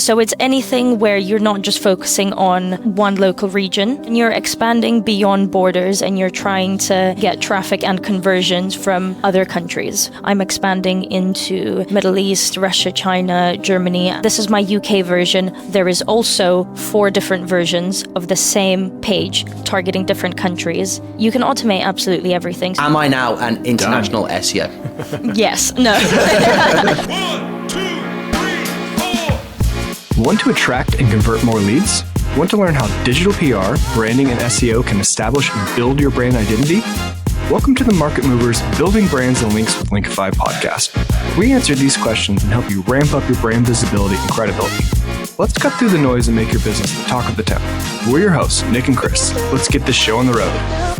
So it's anything where you're not just focusing on one local region, and you're expanding beyond borders and you're trying to get traffic and conversions from other countries. I'm expanding into Middle East, Russia, China, Germany. This is my UK version. There is also 4 different versions of the same page targeting different countries. You can automate absolutely everything. Am I now an international SEO? Yes. No. 1, 2, 3, 4. Want to attract and convert more leads? Want to learn how digital PR, branding, and SEO can establish and build your brand identity? Welcome to the Market Movers Building Brands and Links with Linkify podcast. We answer these questions and help you ramp up your brand visibility and credibility. Let's cut through the noise and make your business the talk of the town. We're your hosts, Nick and Chris. Let's get this show on the road.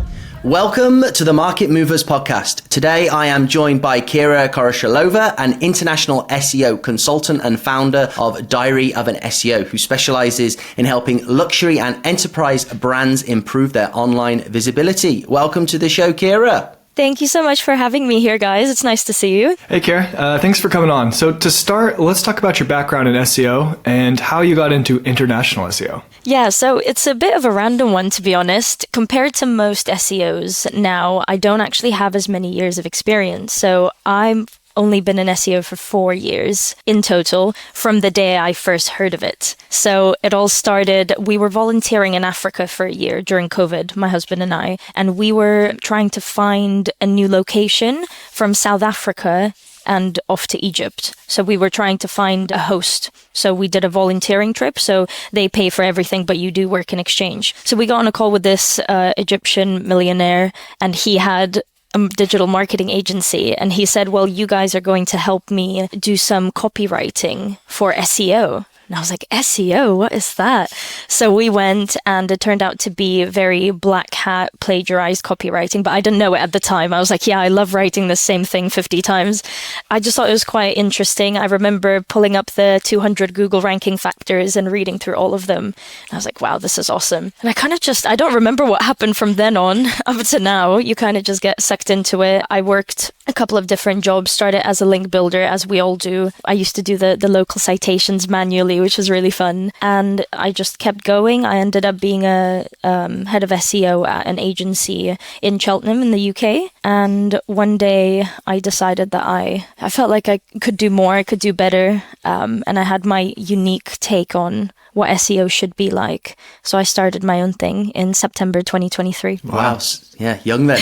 Welcome to the Market Movers podcast. Today I am joined by Kira Khoroshilova, an international SEO consultant and founder of Diary of an SEO, who specializes in helping luxury and enterprise brands improve their online visibility. Welcome to the show, Kira. Thank you so much for having me here, guys. It's nice to see you. Hey, Kira. Thanks for coming on. So to start, let's talk about your background in SEO and how you got into international SEO. Yeah, so it's a bit of a random one, to be honest. Compared to most SEOs now, I don't actually have as many years of experience. So I've only been an SEO for 4 years in total from the day I first heard of it. So it all started, we were volunteering in Africa for a year during COVID, my husband and I, and we were trying to find a new location from South Africa and off to Egypt. So we were trying to find a host. So we did a volunteering trip. So they pay for everything, but you do work in exchange. So we got on a call with this Egyptian millionaire, and he had a digital marketing agency. And he said, well, you guys are going to help me do some copywriting for SEO. And I was like, SEO, what is that? So we went, and it turned out to be very black hat, plagiarized copywriting, but I didn't know it at the time. I was like, yeah, I love writing the same thing 50 times. I just thought it was quite interesting. I remember pulling up the 200 Google ranking factors and reading through all of them. And I was like, wow, this is awesome. And I don't remember what happened from then on up to now. You kind of just get sucked into it. I worked a couple of different jobs, started as a link builder, as we all do. I used to do the local citations manually, which was really fun. And I just kept going. I ended up being a head of SEO at an agency in Cheltenham in the UK. And one day I decided that I felt like I could do more, I could do better. And I had my unique take on what SEO should be like. So I started my own thing in September 2023. Wow. Yeah, young then.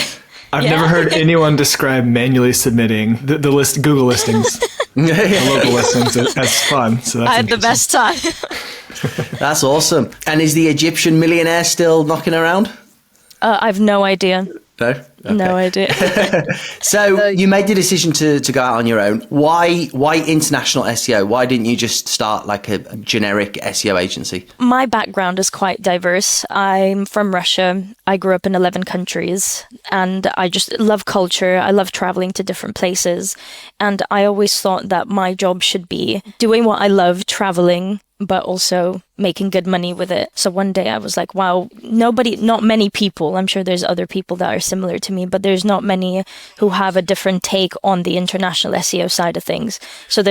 I've never heard anyone describe manually submitting the list Google listings, the local listings as fun. So that's I had the best time. That's awesome. And is the Egyptian millionaire still knocking around? I've no idea. No? Okay. No idea. So you made the decision to go out on your own. Why international SEO? Why didn't you just start like a generic SEO agency? My background is quite diverse. I'm from Russia. I grew up in 11 countries, and I just love culture. I love traveling to different places. And I always thought that my job should be doing what I love, traveling, but also making good money with it. So one day I was like, wow, not many people, I'm sure there's other people that are similar to me, but there's not many who have a different take on the international SEO side of things. So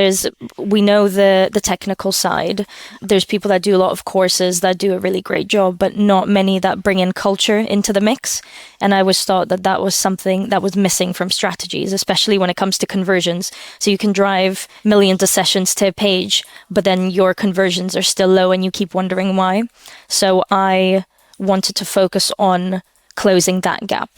we know the technical side. There's people that do a lot of courses that do a really great job, but not many that bring in culture into the mix. And I always thought that was something that was missing from strategies, especially when it comes to conversions. So you can drive millions of sessions to a page, but then your conversions are still low and you keep wondering why. So I wanted to focus on closing that gap.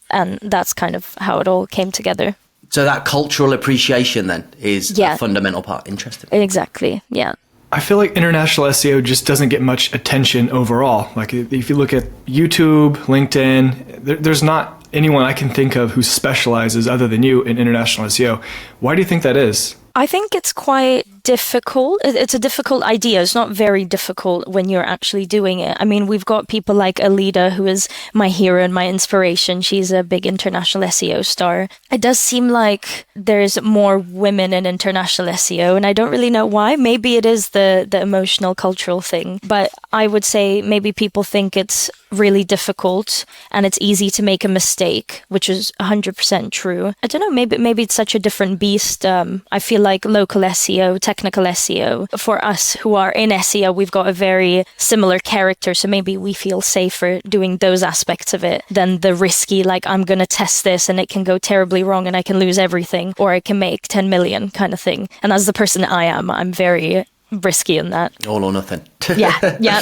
And that's kind of how it all came together. So that cultural appreciation then is a fundamental part. Interesting. Exactly. Yeah. I feel like international SEO just doesn't get much attention overall. Like if you look at YouTube, LinkedIn, there's not anyone I can think of who specializes other than you in international SEO. Why do you think that is? I think it's quite difficult. It's a difficult idea. It's not very difficult when you're actually doing it. I mean, we've got people like Alida, who is my hero and my inspiration. She's a big international SEO star. It does seem like there's more women in international SEO, and I don't really know why. Maybe it is the emotional, cultural thing. But I would say maybe people think it's really difficult and it's easy to make a mistake, which is 100% true. I don't know, maybe it's such a different beast. I feel like local SEO, technical SEO. For us who are in SEO, we've got a very similar character, so maybe we feel safer doing those aspects of it than the risky, like I'm going to test this and it can go terribly wrong and I can lose everything, or I can make 10 million kind of thing. And as the person I am, I'm very risky in that. All or nothing. Yeah.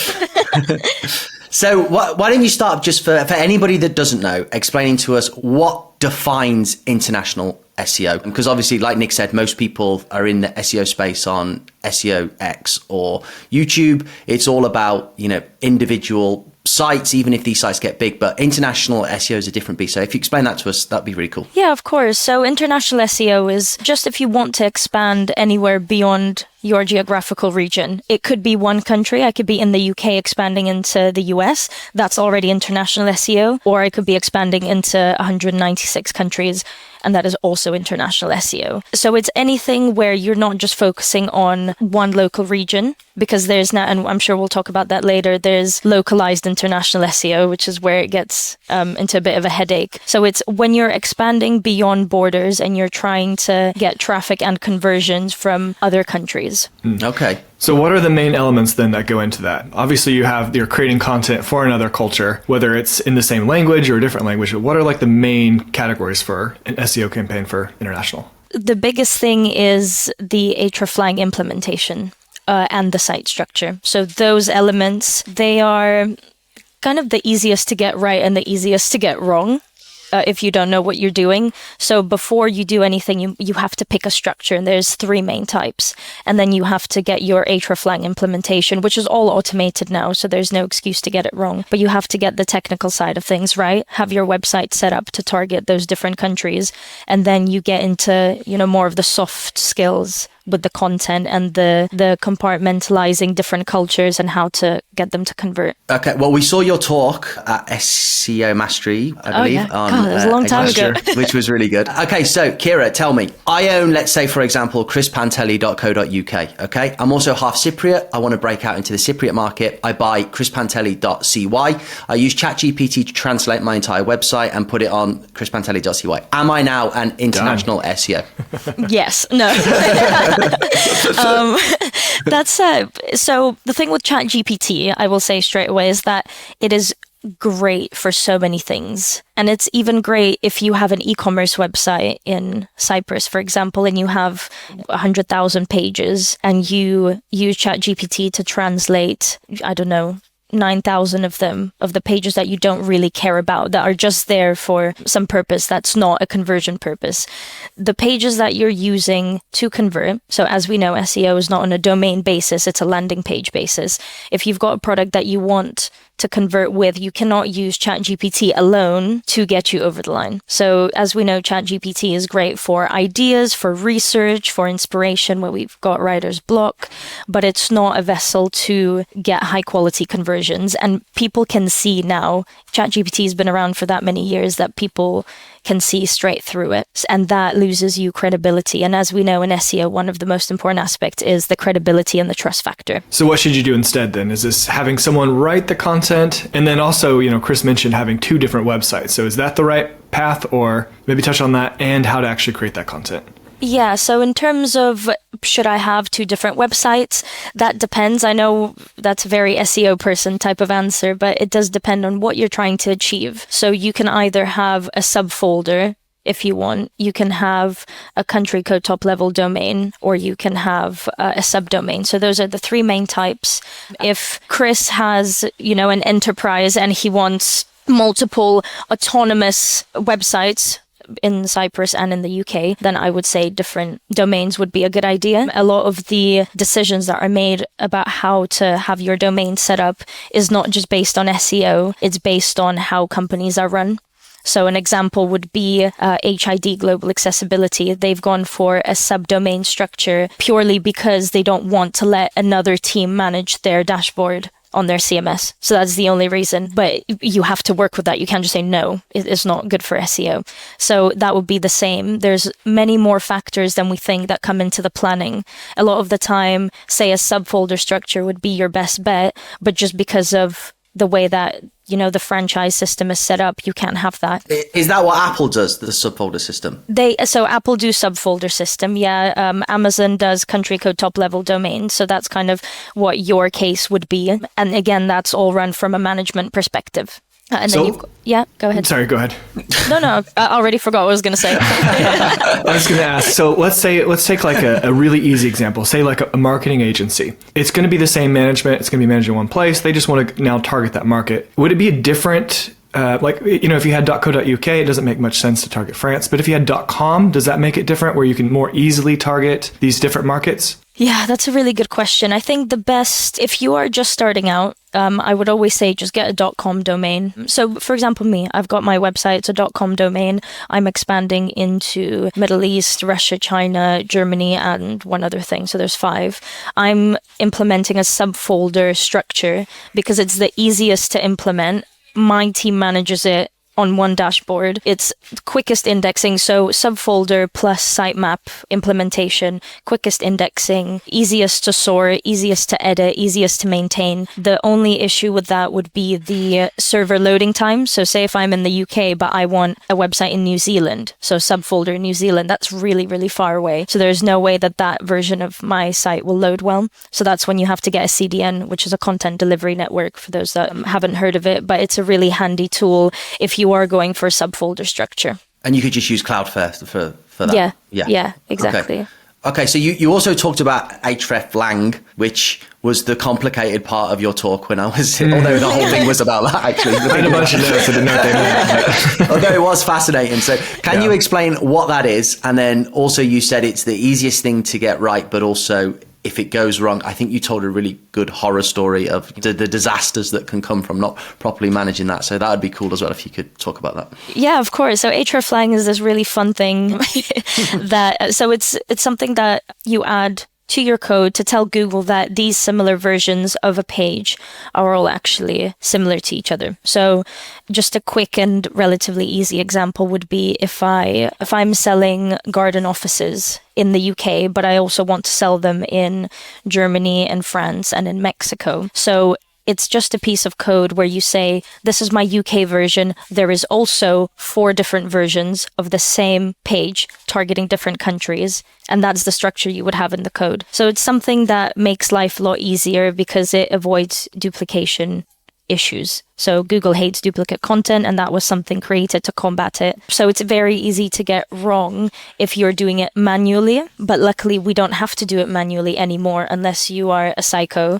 So why don't you start, just for anybody that doesn't know, explaining to us what defines international SEO? Because obviously, like Nick said, most people are in the SEO space on SEO X or YouTube. It's all about, individual sites, even if these sites get big, but international SEO is a different beast. So if you explain that to us, that'd be really cool. Yeah, of course. So international SEO is just if you want to expand anywhere beyond your geographical region. It could be one country. I could be in the UK expanding into the US. That's already international SEO. Or I could be expanding into 196 countries. And that is also international SEO. So it's anything where you're not just focusing on one local region, because there's now, and I'm sure we'll talk about that later, there's localized international SEO, which is where it gets into a bit of a headache. So it's when you're expanding beyond borders and you're trying to get traffic and conversions from other countries. Okay. So what are the main elements then that go into that? Obviously, you're creating content for another culture, whether it's in the same language or a different language. What are like the main categories for an SEO campaign for international? The biggest thing is the Hreflang implementation and the site structure. So those elements, they are kind of the easiest to get right and the easiest to get wrong. If you don't know what you're doing. So before you do anything, you have to pick a structure, and there's 3 main types. And then you have to get your Hreflang implementation, which is all automated now, so there's no excuse to get it wrong. But you have to get the technical side of things right, have your website set up to target those different countries, and then you get into, more of the soft skills with the content and the compartmentalizing different cultures and how to get them to convert. Okay, well, we saw your talk at SEO Mastery, I believe. Yeah. God, that was a long time ago. Which was really good. Okay, so Kira, tell me, I own, let's say, for example, chrispantelli.co.uk, okay? I'm also half Cypriot. I want to break out into the Cypriot market. I buy chrispantelli.cy. I use ChatGPT to translate my entire website and put it on chrispantelli.cy. Am I now an international SEO? Yes. No. So the thing with ChatGPT, I will say straight away, is that it is great for so many things. And it's even great if you have an e-commerce website in Cyprus, for example, and you have 100,000 pages and you use ChatGPT to translate, 9,000 of them, of the pages that you don't really care about, that are just there for some purpose that's not a conversion purpose. The pages that you're using to convert, so as we know, SEO is not on a domain basis, it's a landing page basis. If you've got a product that you want to convert with, you cannot use ChatGPT alone to get you over the line. So as we know, ChatGPT is great for ideas, for research, for inspiration, where we've got writer's block, but it's not a vessel to get high quality conversions. And people can see now, ChatGPT has been around for that many years, that people can see straight through it, and that loses you credibility. And as we know in SEO, one of the most important aspects is the credibility and the trust factor. So what should you do instead then? Is this having someone write the content? And then also, Chris mentioned having 2 different websites. So is that the right path, or maybe touch on that and how to actually create that content? Yeah, so in terms of should I have 2 different websites, that depends. I know that's a very SEO person type of answer, but it does depend on what you're trying to achieve. So you can either have a subfolder if you want, you can have a country code top level domain, or you can have a subdomain. So those are the 3 main types. If Chris has, an enterprise and he wants multiple autonomous websites in Cyprus and in the UK, then I would say different domains would be a good idea. A lot of the decisions that are made about how to have your domain set up is not just based on SEO, it's based on how companies are run. So an example would be HID Global Accessibility. They've gone for a subdomain structure purely because they don't want to let another team manage their dashboard on their CMS. So that's the only reason. But you have to work with that. You can't just say, no, it's not good for SEO. So that would be the same. There's many more factors than we think that come into the planning. A lot of the time, say a subfolder structure would be your best bet, but just because of the way that, the franchise system is set up, you can't have that. Is that what Apple does, the subfolder system? So Apple do subfolder system, yeah. Amazon does country code top level domain. So that's kind of what your case would be. And again, that's all run from a management perspective. And then go ahead. Sorry, go ahead. No, I already forgot what I was going to say. I was going to ask, so let's take like a really easy example, say like a marketing agency. It's going to be the same management. It's going to be managed in one place. They just want to now target that market. Would it be a different, if you had .co.uk, it doesn't make much sense to target France. But if you had .com, does that make it different where you can more easily target these different markets? Yeah, that's a really good question. I think the best, if you are just starting out, I would always say just get a .com domain. So for example, me, I've got my website, it's a .com domain. I'm expanding into Middle East, Russia, China, Germany, and one other thing. So there's 5. I'm implementing a subfolder structure because it's the easiest to implement. My team manages it on one dashboard. It's quickest indexing, so subfolder plus sitemap implementation, quickest indexing, easiest to sort, easiest to edit, easiest to maintain. The only issue with that would be the server loading time. So say if I'm in the UK, but I want a website in New Zealand, so subfolder in New Zealand, that's really, really far away. So there's no way that version of my site will load well. So that's when you have to get a CDN, which is a content delivery network for those that haven't heard of it, but it's a really handy tool if you are going for a subfolder structure. And you could just use Cloudflare for that? Yeah, exactly. Okay, so you also talked about Hreflang, which was the complicated part of your talk when I was, although the whole thing was about that actually. I had a bunch of notes, I didn't know what they meant. Although it was fascinating. So can you explain what that is? And then also you said it's the easiest thing to get right, but also if it goes wrong, I think you told a really good horror story of the disasters that can come from not properly managing that. So that would be cool as well if you could talk about that. Yeah, of course. So Hreflang is this really fun thing so it's something that you add to your code to tell Google that these similar versions of a page are all actually similar to each other. So just a quick and relatively easy example would be if I'm selling garden offices in the UK, but I also want to sell them in Germany and France and in Mexico. So it's just a piece of code where you say, this is my UK version. There is also 4 different versions of the same page targeting different countries. And that's the structure you would have in the code. So it's something that makes life a lot easier because it avoids duplication issues. So Google hates duplicate content, and that was something created to combat it. So it's very easy to get wrong if you're doing it manually, but luckily we don't have to do it manually anymore unless you are a psycho.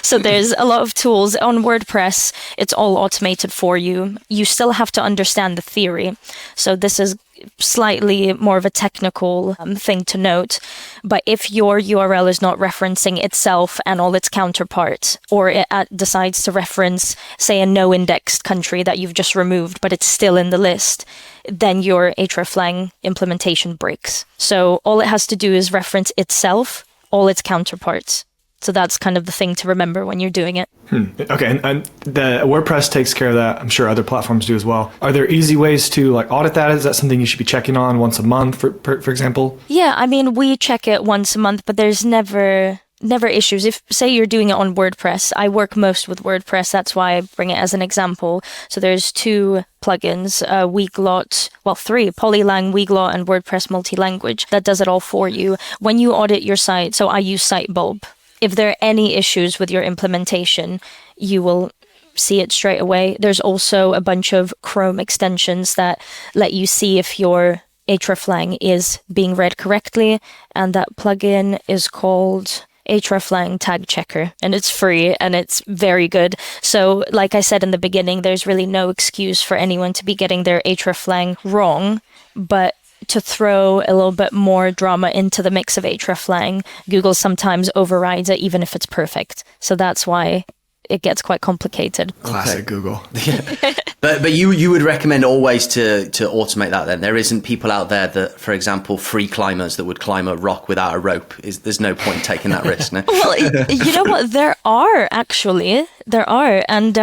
So there's a lot of tools on WordPress. It's all automated for you. You still have to understand the theory. So this is slightly more of a technical thing to note. But if your URL is not referencing itself and all its counterparts, or it decides to reference, say, a no-indexed country that you've just removed, but it's still in the list, then your Hreflang implementation breaks. So all it has to do is reference itself, all its counterparts. So that's kind of the thing to remember when you're doing it. Okay, and the WordPress takes care of that. I'm sure other platforms do as well. Are there easy ways to audit that? Is that something you should be checking on once a month, for example? Yeah, I mean, we check it once a month, but there's never issues. If, say, you're doing it on WordPress, I work most with WordPress. That's why I bring it as an example. So there's 2 plugins, Weglot, 3, Polylang, Weglot, and WordPress Multi-Language. That does it all for you. When you audit your site, so I use Sitebulb. If there are any issues with your implementation, you will see it straight away. There's also a bunch of Chrome extensions that let you see if your Hreflang is being read correctly, and that plugin is called Hreflang Tag Checker, and it's free and it's very good. So like I said in the beginning, there's really no excuse for anyone to be getting their Hreflang wrong, but to throw a little bit more drama into the mix of Hreflang, Google sometimes overrides it even if it's perfect. So that's why it gets quite complicated. Classic Google. But you would recommend always to automate that then? There isn't people out there that, for example, free climbers that would climb a rock without a rope. There's no point taking that risk, no? Well, you know what? There are actually. There are, and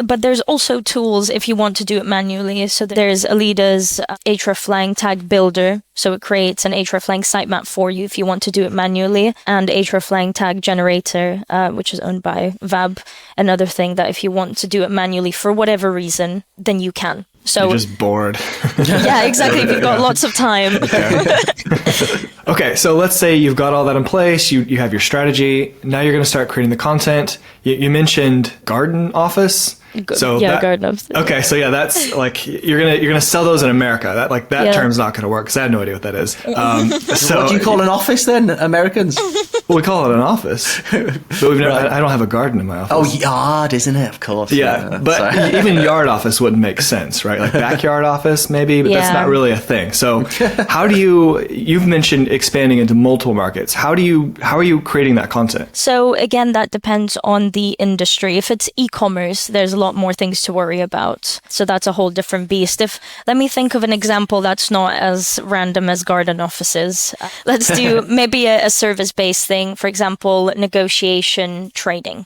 but there's also tools if you want to do it manually. So there's Alida's Hreflang tag builder. So it creates an Hreflang sitemap for you if you want to do it manually, and Hreflang tag generator, which is owned by VAB, another thing that if you want to do it manually for whatever reason, then you can. So you're just bored. Yeah, exactly. If you've got lots of time. Okay, so let's say you've got all that in place. You have your strategy. Now you're going to start creating the content. You mentioned Garden Office. Garden Office. Okay, so yeah, that's like you're gonna sell those in America. That term's not gonna work because I have no idea what that is. So what do you call an office then, Americans? Well, we call it an office, but I don't have a garden in my office. Oh, yard, isn't it? Of course. Yeah, but even yard office wouldn't make sense, right? Like backyard office, maybe, but that's not really a thing. So, how do you've mentioned expanding into multiple markets? How are you creating that content? So again, that depends on the industry. If it's e-commerce, there's a lot more things to worry about. So that's a whole different beast. Let me think of an example that's not as random as garden offices. Let's do maybe a service-based thing. For example, negotiation training.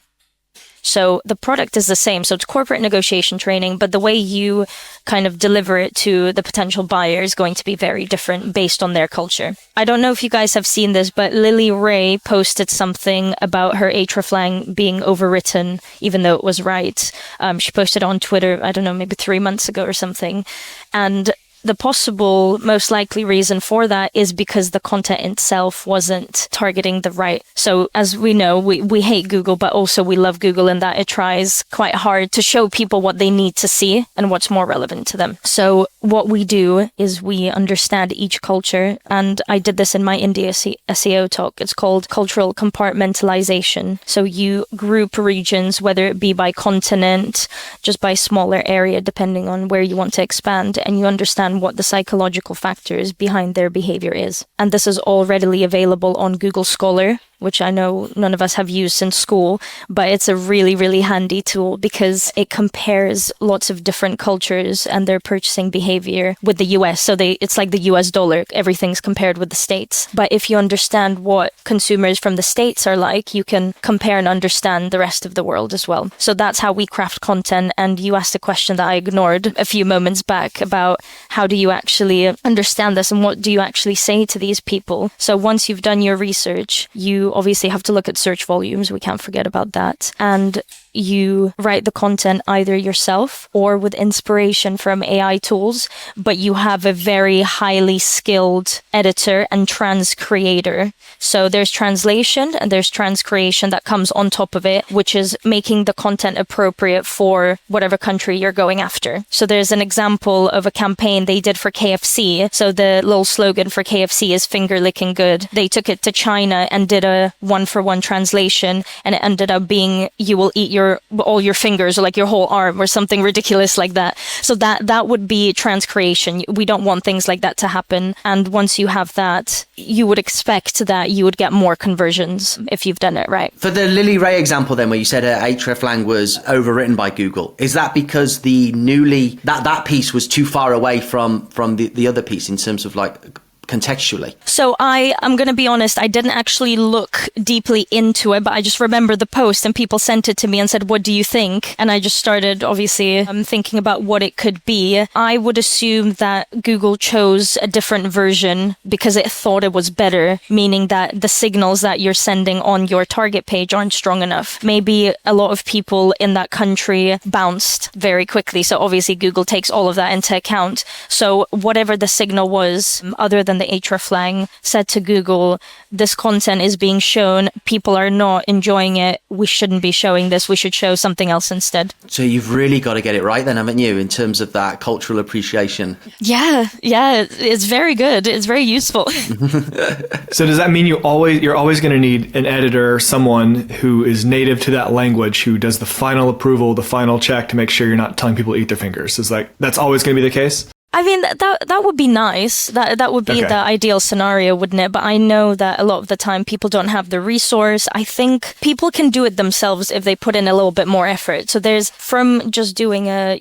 So the product is the same. So it's corporate negotiation training, but the way you kind of deliver it to the potential buyer is going to be very different based on their culture. I don't know if you guys have seen this, but Lily Ray posted something about her Hreflang being overwritten, even though it was right. She posted on Twitter, I don't know, maybe 3 months ago or something. And the possible most likely reason for that is because the content itself wasn't targeting the right. So as we know, we hate Google, but also we love Google in that it tries quite hard to show people what they need to see and what's more relevant to them. So what we do is we understand each culture. And I did this in my India SEO talk. It's called cultural compartmentalization. So you group regions, whether it be by continent, just by smaller area, depending on where you want to expand, and you understand what the psychological factors behind their behavior is. And this is all readily available on Google Scholar, which I know none of us have used since school, but it's a really, really handy tool because it compares lots of different cultures and their purchasing behavior with the US. So it's like the US dollar. Everything's compared with the States. But if you understand what consumers from the States are like, you can compare and understand the rest of the world as well. So that's how we craft content. And you asked a question that I ignored a few moments back about how do you actually understand this and what do you actually say to these people? So once you've done your research, you obviously have to look at search volumes. We can't forget about that. And you write the content either yourself or with inspiration from AI tools, but you have a very highly skilled editor and transcreator. So there's translation and there's transcreation that comes on top of it, which is making the content appropriate for whatever country you're going after. So there's an example of a campaign they did for KFC. So the little slogan for KFC is finger licking good. They took it to China and did a 1-for-1 translation, and it ended up being you will eat all your fingers or like your whole arm or something ridiculous like that. So that would be transcreation. We don't want things like that to happen. And once you have that, you would expect that you would get more conversions if you've done it right. For the Lily Ray example then, where you said Hreflang was overwritten by Google, is that because that piece was too far away from the other piece in terms of like contextually? So I'm going to be honest, I didn't actually look deeply into it, but I just remember the post and people sent it to me and said, what do you think? And I just started obviously thinking about what it could be. I would assume that Google chose a different version because it thought it was better, meaning that the signals that you're sending on your target page aren't strong enough. Maybe a lot of people in that country bounced very quickly. So obviously Google takes all of that into account. So whatever the signal was, other than the Hreflang, said to Google, this content is being shown, people are not enjoying it, we shouldn't be showing this, we should show something else instead. So you've really got to get it right then, haven't you, in terms of that cultural appreciation? Yeah, it's very good, it's very useful. So does that mean you're always going to need an editor, someone who is native to that language, who does the final approval, the final check to make sure you're not telling people to eat their fingers? That's always going to be the case? I mean, that would be nice. That would be Okay. the ideal scenario, wouldn't it? But I know that a lot of the time people don't have the resource. I think people can do it themselves if they put in a little bit more effort. So there's from just doing a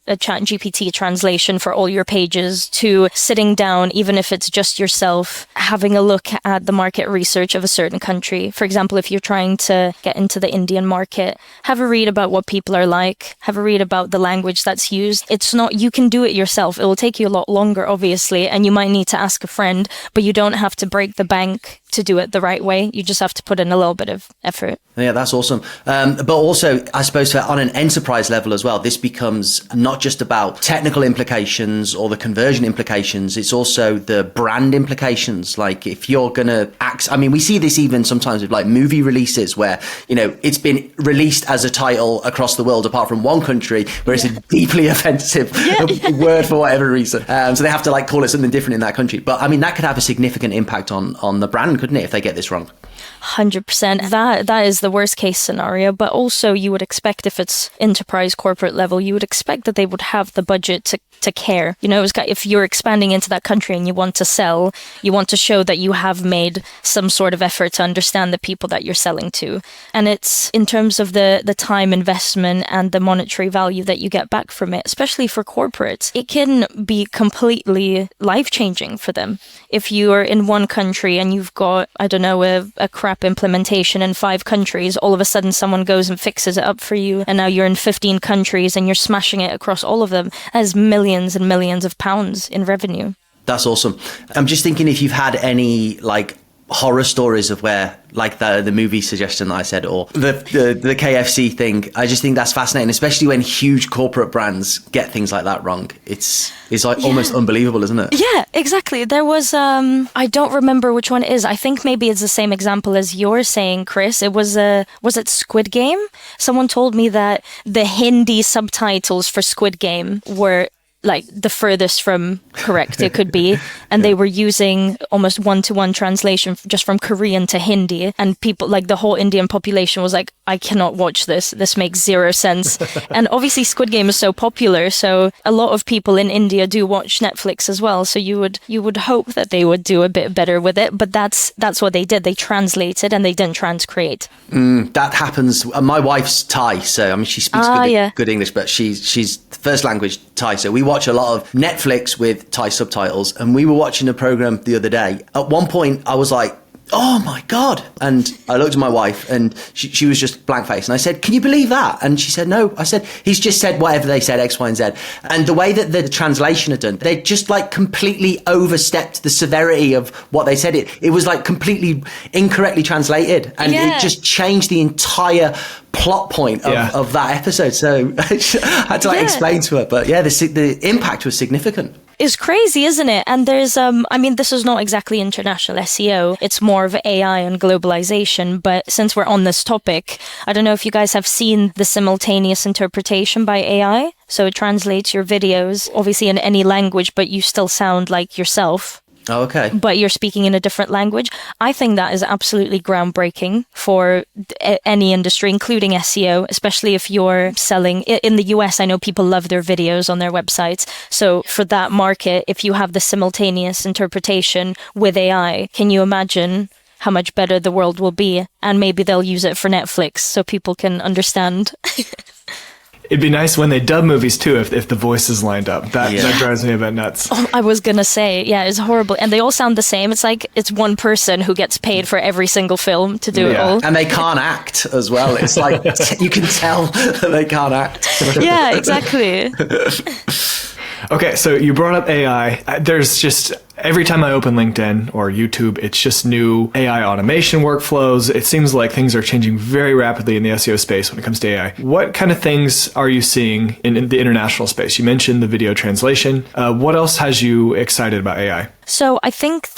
ChatGPT translation for all your pages to sitting down, even if it's just yourself, having a look at the market research of a certain country. For example, if you're trying to get into the Indian market, have a read about what people are like, have a read about the language that's used. You can do it yourself. It will take you a lot longer, obviously, and you might need to ask a friend, but you don't have to break the bank to do it the right way. You just have to put in a little bit of effort. Yeah, that's awesome. But also, I suppose on an enterprise level as well, this becomes not just about technical implications or the conversion implications. It's also the brand implications. Like if you're going to act, I mean, we see this even sometimes with like movie releases where, it's been released as a title across the world, apart from one country where it's a deeply offensive word for whatever reason. So they have to like call it something different in that country. But I mean, that could have a significant impact on the brand, couldn't it, if they get this wrong? 100%. That is the worst case scenario. But also you would expect, if it's enterprise corporate level, you would expect that they would have the budget to care. If you're expanding into that country and you want to sell, you want to show that you have made some sort of effort to understand the people that you're selling to. And it's in terms of the time investment and the monetary value that you get back from it, especially for corporates, it can be completely life-changing for them. If you are in one country and you've got, I don't know, a crap implementation in 5 countries, all of a sudden someone goes and fixes it up for you, and now you're in 15 countries and you're smashing it across all of them, as millions and millions of pounds in revenue. That's awesome. I'm just thinking if you've had any like horror stories of where, like the movie suggestion that I said, or the KFC thing. I just think that's fascinating, especially when huge corporate brands get things like that wrong. It's like almost unbelievable, isn't it? Yeah, exactly. There was, I don't remember which one it is. I think maybe it's the same example as you're saying, Chris. It was it Squid Game? Someone told me that the Hindi subtitles for Squid Game were like the furthest from correct it could be, and they were using almost one-to-one translation just from Korean to Hindi, and people, like the whole Indian population was like, I cannot watch this makes zero sense. And obviously Squid Game is so popular, so a lot of people in India do watch Netflix as well, so you would hope that they would do a bit better with it, but that's what they did. They translated and they didn't transcreate. That happens. My wife's Thai, so I mean she speaks good English, but she's first language Thai, so we watch a lot of Netflix with Thai subtitles, and we were watching a program the other day. At one point I was like, oh my God. And I looked at my wife and she was just blank faced. And I said, can you believe that? And she said, no. I said, he's just said whatever they said, X, Y, and Z. And the way that the translation had done, they just like completely overstepped the severity of what they said. It was like completely incorrectly translated. And it just changed the entire plot point of that episode. So I had to explain to her. But yeah, the impact was significant. Is crazy, isn't it? And there's, I mean, this is not exactly international SEO. It's more of AI and globalization. But since we're on this topic, I don't know if you guys have seen the simultaneous interpretation by AI. So it translates your videos, obviously in any language, but you still sound like yourself. Oh, okay. But you're speaking in a different language. I think that is absolutely groundbreaking for any industry, including SEO, especially if you're selling. In the US, I know people love their videos on their websites. So for that market, if you have the simultaneous interpretation with AI, can you imagine how much better the world will be? And maybe they'll use it for Netflix so people can understand. It'd be nice when they dub movies too, if the voices lined up. That drives me a bit nuts. Oh, I was gonna say, yeah, it's horrible, and they all sound the same. It's like it's one person who gets paid for every single film to do it all, and they can't act as well. It's like you can tell that they can't act. Yeah, exactly. Okay, so you brought up AI. There's just, every time I open LinkedIn or YouTube, it's just new AI automation workflows. It seems like things are changing very rapidly in the SEO space when it comes to AI. What kind of things are you seeing in the international space? You mentioned the video translation. What else has you excited about AI? So I think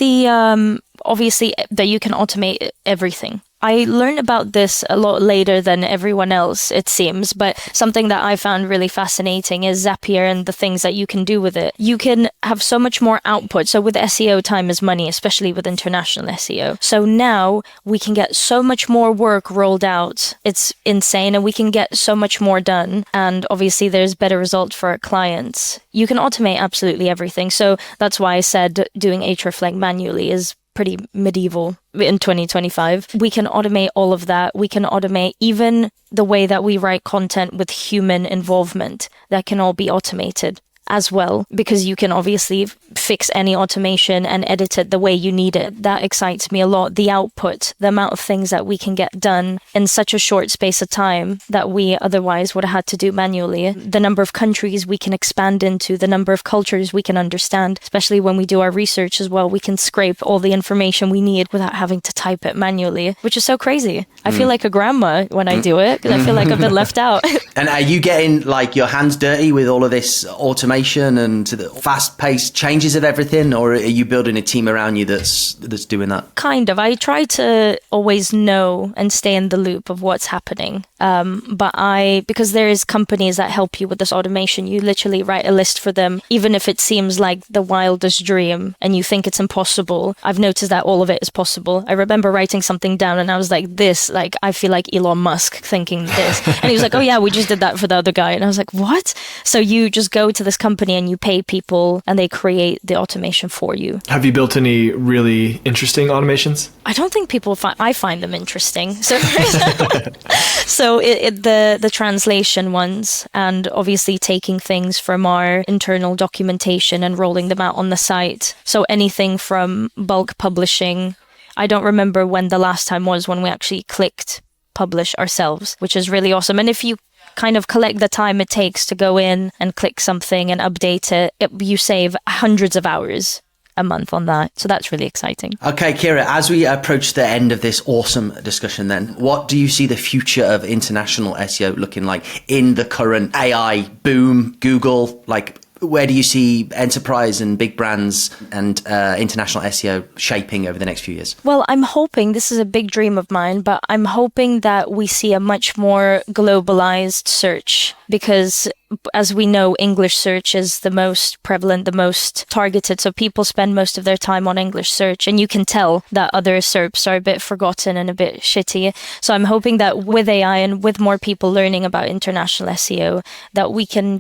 obviously that you can automate everything. I learned about this a lot later than everyone else, it seems, but something that I found really fascinating is Zapier and the things that you can do with it. You can have so much more output. So with SEO, time is money, especially with international SEO. So now we can get so much more work rolled out. It's insane, and we can get so much more done. And obviously there's better results for our clients. You can automate absolutely everything. So that's why I said doing Hreflang manually is pretty medieval in 2025. We can automate all of that. We can automate even the way that we write content with human involvement. That can all be automated as well, because you can obviously fix any automation and edit it the way you need it. That excites me a lot. The output, the amount of things that we can get done in such a short space of time that we otherwise would have had to do manually. The number of countries we can expand into, the number of cultures we can understand, especially when we do our research as well. We can scrape all the information we need without having to type it manually, which is so crazy. I feel like a grandma when I do it, because I feel like I've been left out. And are you getting like your hands dirty with all of this automation and the fast-paced changes of everything, or are you building a team around you that's doing that? Kind of. I try to always know and stay in the loop of what's happening. Because there is companies that help you with this automation, you literally write a list for them, even if it seems like the wildest dream and you think it's impossible. I've noticed that all of it is possible. I remember writing something down and I was like, I feel like Elon Musk thinking this. And he was like, oh yeah, we just did that for the other guy. And I was like, what? So you just go to this company and you pay people and they create the automation for you. Have you built any really interesting automations? I don't think people I find them interesting. So, the translation ones, and obviously taking things from our internal documentation and rolling them out on the site. So anything from bulk publishing. I don't remember when the last time was when we actually clicked publish ourselves, which is really awesome. And if you kind of collect the time it takes to go in and click something and update it, you save hundreds of hours a month on that. So that's really exciting. Okay, Kira, as we approach the end of this awesome discussion then, what do you see the future of international SEO looking like in the current AI boom, Google, where do you see enterprise and big brands and international SEO shaping over the next few years? Well, I'm hoping, this is a big dream of mine, but I'm hoping that we see a much more globalized search, because as we know, English search is the most prevalent, the most targeted. So people spend most of their time on English search, and you can tell that other SERPs are a bit forgotten and a bit shitty. So I'm hoping that with AI and with more people learning about international SEO, that we can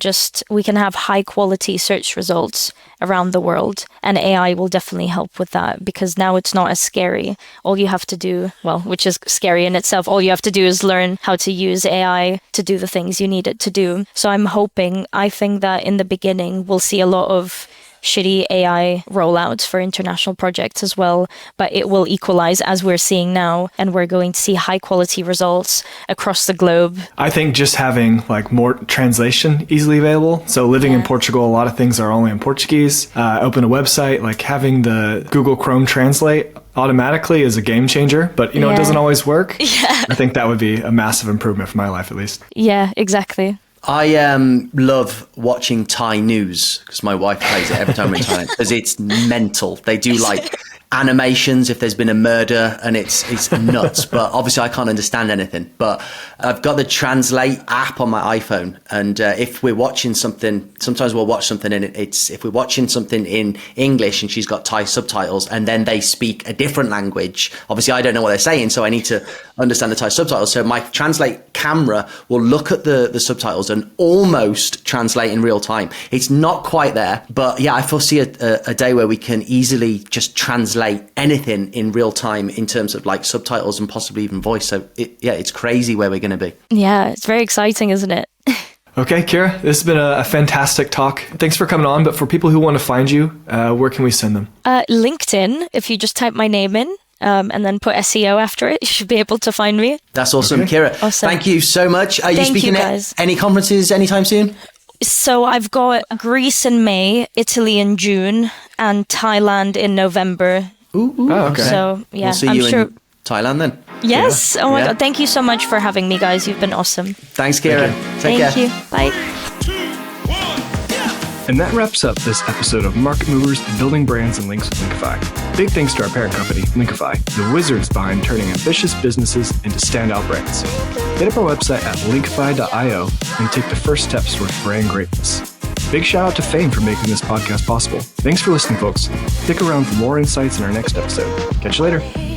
have high quality search results around the world. And AI will definitely help with that, because now it's not as scary. All you have to do, which is scary in itself, all you have to do is learn how to use AI to do the things you need it to do. So I think that in the beginning, we'll see a lot of shitty AI rollouts for international projects as well, but it will equalize as we're seeing now, and we're going to see high quality results across the globe. I think just having more translation easily available. So living in Portugal, a lot of things are only in Portuguese. Open a website, having the Google Chrome translate automatically is a game changer, but it doesn't always work. Yeah. I think that would be a massive improvement for my life, at least. Yeah, exactly. I love watching Thai news, because my wife plays it every time we're in Thailand, because it's mental. They do animations if there's been a murder, and it's nuts. But obviously I can't understand anything. But I've got the Translate app on my iPhone, and if we're watching something, sometimes we'll watch something and if we're watching something in English and she's got Thai subtitles and then they speak a different language, obviously I don't know what they're saying, so I need to understand the Thai subtitles. So my Translate camera will look at the subtitles and almost translate in real time. It's not quite there, but yeah, I foresee a day where we can easily just translate anything in real time in terms of subtitles and possibly even voice. So it's crazy where we're going to be. Yeah, it's very exciting, isn't it? Okay, Kira, this has been a fantastic talk. Thanks for coming on. But for people who want to find you, where can we send them? LinkedIn, if you just type my name in. And then put SEO after it, you should be able to find me. That's awesome, okay. Kira. Awesome. Thank you so much. Are you speaking at any conferences anytime soon? So I've got Greece in May, Italy in June, and Thailand in November. Ooh. Oh, okay. So yeah, we'll see I'm you sure. in Thailand then. Yes. Yeah. Oh my God. Thank you so much for having me, guys. You've been awesome. Thanks, Kira. Thank you. Bye. And that wraps up this episode of Market Movers Building Brands and Links with Linkify. Big thanks to our parent company, Linkify, the wizards behind turning ambitious businesses into standout brands. Hit up our website at linkify.io and take the first steps towards brand greatness. Big shout out to Fame for making this podcast possible. Thanks for listening, folks. Stick around for more insights in our next episode. Catch you later.